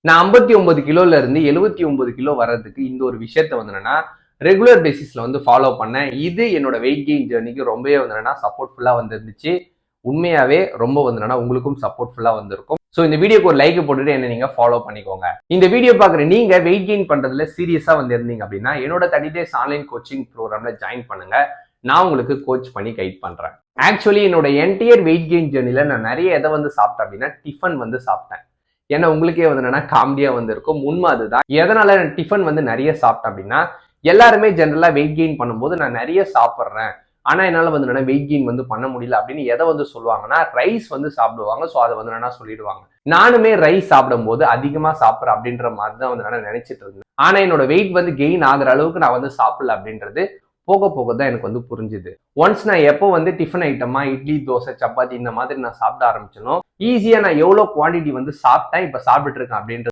நான் 59 கிலோல இருந்து 79 கிலோ வர்றதுக்கு இந்த ஒரு விஷயத்த வந்து என்னன்னா ரெகுலர் பேசிஸ்ல வந்து ஃபாலோ பண்ணேன். இது என்னோட வெயிட் கெயின் ஜேர்னிக்கு ரொம்பவே வந்து என்னன்னா சப்போர்ட்ஃபுல்லா வந்துருந்துச்சு. உண்மையாவே ரொம்ப வந்து என்னன்னா உங்களுக்கும் சப்போர்ட்ஃபுல்லா வந்திருக்கும். ஸோ இந்த வீடியோக்கு ஒரு லைக் போட்டுட்டு என்ன நீங்க ஃபாலோ பண்ணிக்கோங்க. இந்த வீடியோ பாக்குற நீங்க வெயிட் கெயின் பண்றதுல சீரியஸா வந்து இருந்தீங்க அப்படின்னா என்னோட 30 days ஆன்லைன் கோச்சிங் ப்ரோக்ராம்ல ஜாயின் பண்ணுங்க. நான் உங்களுக்கு கோச் பண்ணி கைட் பண்றேன். ஆக்சுவலி என்னோட என்டையர் வெயிட் கெயின் ஜேர்னில நான் நிறைய எதை வந்து சாப்பிட்டேன் அப்படின்னா டிஃபன் வந்து சாப்பிட்டேன். ஏன்னா உங்களுக்கே வந்து என்னன்னா காமெடியா வந்து இருக்கும். உண்மை அதுதான். எதனால டிஃபன் வந்து நிறைய சாப்பிட்டேன் அப்படின்னா எல்லாருமே ஜென்ரலா வெயிட் கெயின் பண்ணும்போது நான் நிறைய சாப்பிட்றேன், ஆனா என்னால வந்து என்னன்னா வெயிட் கெயின் வந்து பண்ண முடியல அப்படின்னு எதை வந்து சொல்லுவாங்கன்னா ரைஸ் வந்து சாப்பிடுவாங்க. ஸோ அதை வந்து என்னன்னா சொல்லிடுவாங்க. நானுமே ரைஸ் சாப்பிடும் போது அதிகமா சாப்பிட்றேன் அப்படின்ற மாதிரி தான் வந்து நான் நினைச்சிட்டு இருந்தேன். ஆனா என்னோட வெயிட் வந்து கெயின் ஆகுற அளவுக்கு நான் வந்து சாப்பிடல அப்படின்றது போக போக தான் எனக்கு வந்து புரிஞ்சுது. ஒன்ஸ் நான் எப்போ வந்து டிஃபன் ஐட்டமா இட்லி, தோசை, சப்பாத்தி இந்த மாதிரி நான் சாப்பிட ஆரம்பிச்சனோ ஈஸியா நான் எவ்வளவு குவான்டிட்டி வந்து சாப்பிட்டேன், இப்ப சாப்பிட்டு இருக்கேன் அப்படின்றது